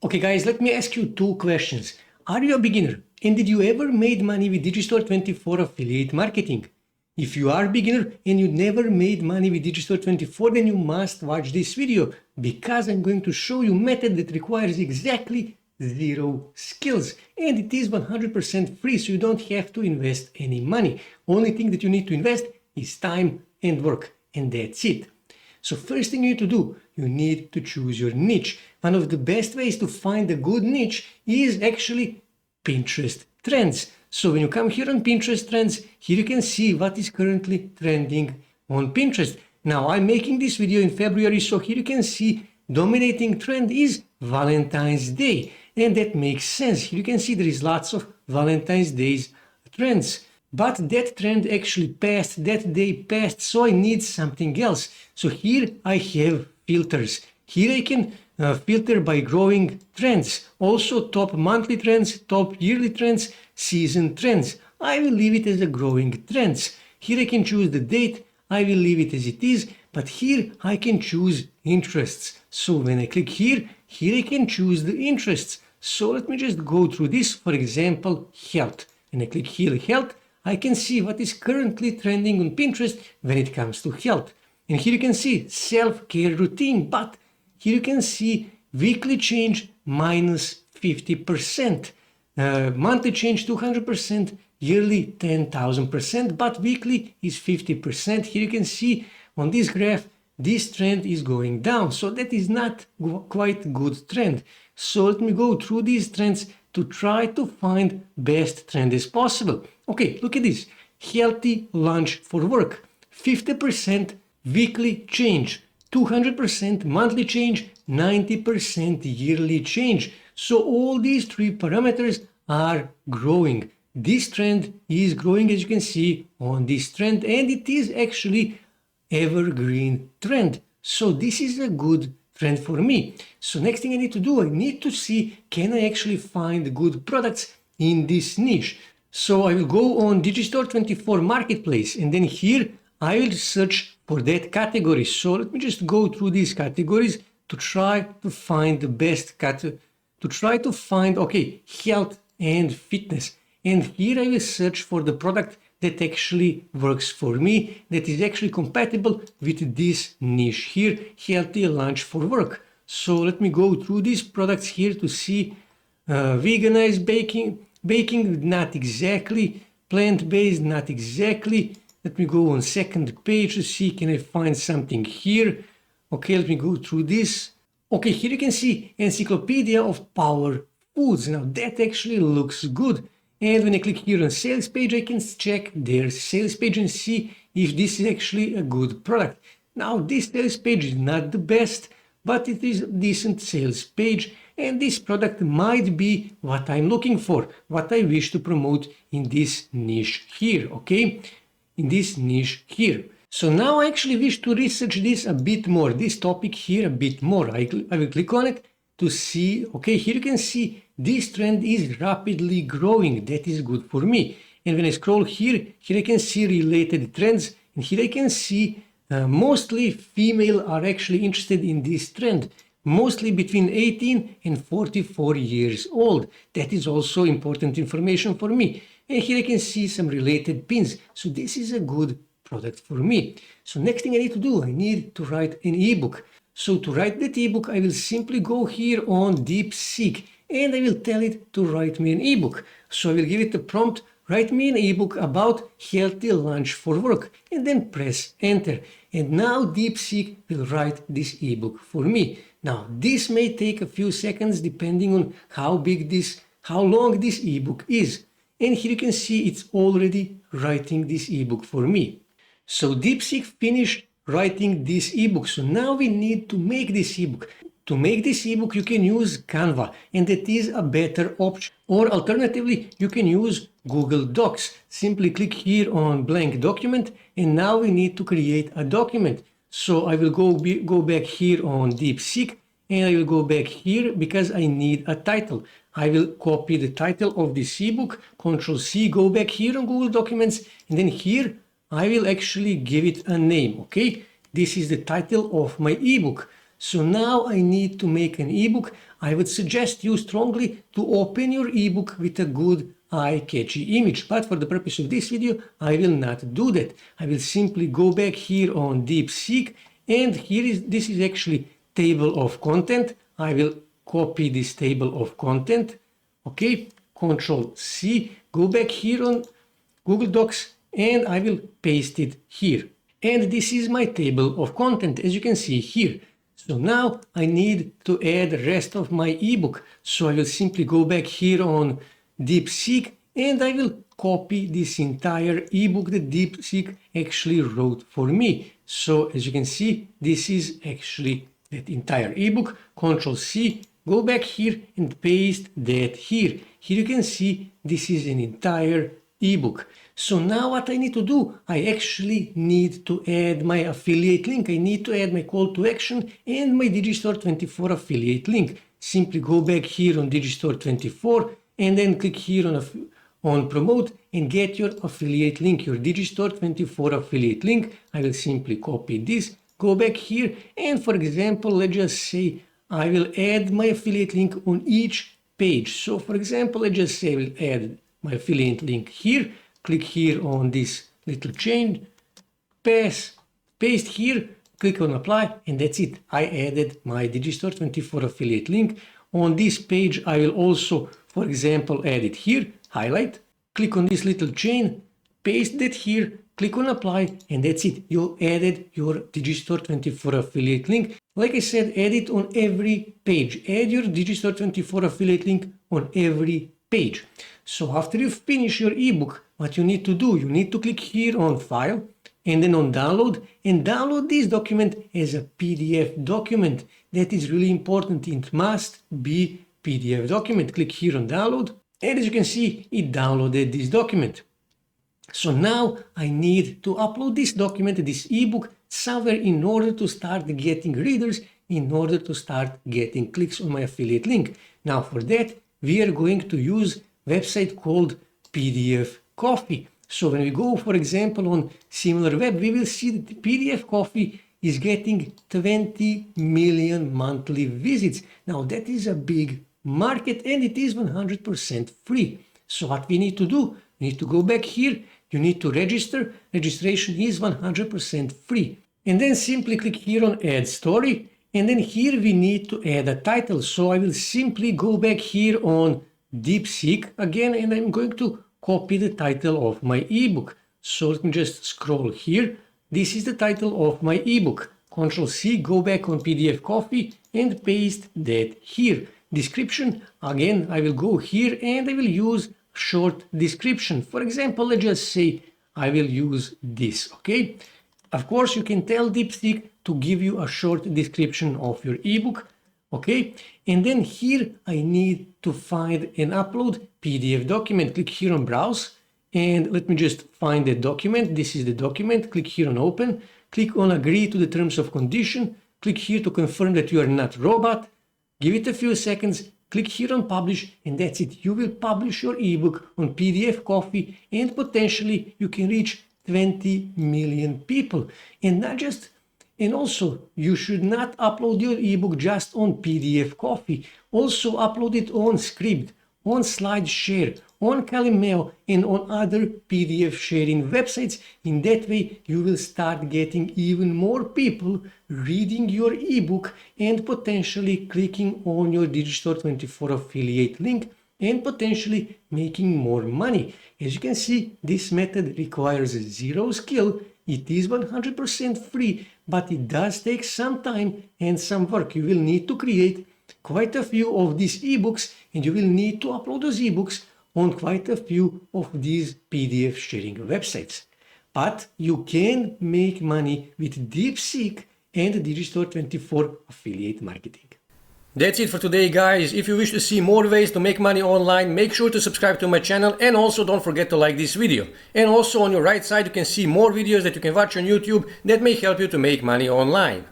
Okay guys, let me ask you two questions. Are you a beginner and did you ever made money with Digistore24 affiliate marketing? If you are a beginner and you never made money with Digistore24, then you must watch this video because I'm going to show you a method that requires exactly zero skills and it is 100% free, so you don't have to invest any money. Only thing that you need to invest is time and work, and that's it. So first thing you need to do, you need to choose your niche. One of the best ways to find a good niche is actually Pinterest trends. So when you come here on Pinterest trends, here you can see what is currently trending on Pinterest. Now I'm making this video in February, so here you can see dominating trend is Valentine's Day. And that makes sense. Here you can see there is lots of Valentine's Day trends. But that trend actually passed, that day passed, so I need something else. So here I have filters. Here I can filter by growing trends. Also top monthly trends, top yearly trends, season trends. I will leave it as a growing trends. Here I can choose the date. I will leave it as it is. But here I can choose interests. So when I click here, here I can choose the interests. So let me just go through this. For example, health. And I click here, health. I can see what is currently trending on Pinterest when it comes to health. And here you can see self-care routine, but here you can see weekly change minus 50%, monthly change 200%, yearly 10,000%, but weekly is 50%. Here you can see on this graph, this trend is going down. So that is not quite good trend. So let me go through these trends to try to find best trend as possible. Okay, look at this. Healthy lunch for work. 50% weekly change. 200% monthly change. 90% yearly change. So all these three parameters are growing. This trend is growing, as you can see on this trend, and it is actually evergreen trend. So this is a good trend for me. So next thing I need to do, I need to see, can I actually find good products in this niche? So I will go on Digistore24 marketplace, and then here I will search for that category. So let me just go through these categories to try to find the best okay, health and fitness. And here I will search for the product that actually works for me, that is actually compatible with this niche here, healthy lunch for work. So let me go through these products here to see veganized baking, not exactly, plant-based, not exactly. Let me go on second page to see, can I find something here? Okay, let me go through this. Okay, here you can see Encyclopedia of Power Foods. Now that actually looks good. And when I click here on sales page, I can check their sales page and see if this is actually a good product. Now this sales page is not the best, but it is a decent sales page, and this product might be what I'm looking for, what I wish to promote in this niche here, okay? In this niche here. So now I actually wish to research this a bit more, this topic here a bit more. I will click on it to see, okay, here you can see this trend is rapidly growing. That is good for me. And when I scroll here, here I can see related trends, and here I can see mostly female are actually interested in this trend, mostly between 18 and 44 years old. That is also important information for me. And here I can see some related pins. So this is a good product for me. So next thing I need to do, I need to write an ebook. So to write that ebook, I will simply go here on Deepseek and I will tell it to write me an ebook. So I will give it the prompt, write me an ebook about healthy lunch for work, and then press enter. And now Deepseek will write this ebook for me. Now this may take a few seconds depending on how long this ebook is. And here you can see it's already writing this ebook for me. So Deepseek finished writing this ebook. So now we need to make this ebook. To make this ebook, you can use Canva, and that is a better option. Or alternatively, you can use Google Docs. Simply click here on blank document, and now we need to create a document. So I will go back here on Deepseek, and I will go back here because I need a title. I will copy the title of this ebook, Ctrl C, go back here on Google Documents, and then here I will actually give it a name, okay? This is the title of my ebook. So now I need to make an ebook. I would suggest you strongly to open your ebook with a good eye-catchy image, but for the purpose of this video I will not do that. I will simply go back here on Deepseek, and this is actually table of content. I will copy this table of content. Okay, Control C, go back here on Google Docs, and I will paste it here. And this is my table of content, as you can see here. So now I need to add the rest of my ebook. So I will simply go back here on Deepseek, and I will copy this entire ebook that Deepseek actually wrote for me. So as you can see, this is actually that entire ebook. Control C, go back here and paste that here. Here you can see this is an entire ebook. So now what I need to do, I actually need to add my affiliate link. I need to add my call to action and my Digistore24 affiliate link. Simply go back here on Digistore24 and then click here on promote and get your affiliate link, your Digistore24 affiliate link. I will simply copy this, go back here, and for example, let's just say I will add my affiliate link on each page. So for example, let's just say I will add my affiliate link here. Click here on this little chain, paste here, click on apply, and that's it. I added my Digistore24 affiliate link. On this page, I will also, for example, add it here, highlight, click on this little chain, paste that here, click on apply, and that's it. You added your Digistore24 affiliate link. Like I said, add it on every page. Add your Digistore24 affiliate link on every page. So after you finish your ebook, what you need to do, you need to click here on file and then on download, and download this document as a PDF document. That is really important. It must be PDF document. Click here on download, and as you can see, it downloaded this document. So now I need to upload this document, this ebook, somewhere in order to start getting readers, in order to start getting clicks on my affiliate link. Now for that, we are going to use a website called PDF Coffee. So when we go, for example, on SimilarWeb, we will see that PDF Coffee is getting 20 million monthly visits. Now that is a big market, and it is 100% free. So what we need to do, we need to go back here. You need to register. Registration is 100% free. And then simply click here on add story. And then here we need to add a title. So I will simply go back here on Deepseek again, and I'm going to copy the title of my ebook. So let me just scroll here. This is the title of my ebook. Control C, go back on PDF Coffee and paste that here. Description, again, I will go here and I will use short description. For example, let's just say I will use this, okay? Of course, you can tell Deepseek to give you a short description of your ebook, okay? And then here I need to find and upload PDF document. Click here on browse, and let me just find the document. This is the document. Click here on open, click on agree to the terms of condition, click here to confirm that you are not robot, give it a few seconds, click here on publish, and that's it. You will publish your ebook on PDF Coffee, and potentially you can reach 20 million people. And also, you should not upload your ebook just on PDF Coffee. Also upload it on Scribd, on SlideShare, on Calimeo, and on other PDF sharing websites. In that way, you will start getting even more people reading your ebook and potentially clicking on your Digistore24 affiliate link and potentially making more money. As you can see, this method requires zero skill. It is 100% free, but it does take some time and some work. You will need to create quite a few of these ebooks, and you will need to upload those ebooks on quite a few of these PDF sharing websites. But you can make money with Deepseek and Digistore24 affiliate marketing. That's it for today, guys. If you wish to see more ways to make money online, make sure to subscribe to my channel, and also don't forget to like this video. And also on your right side you can see more videos that you can watch on YouTube that may help you to make money online.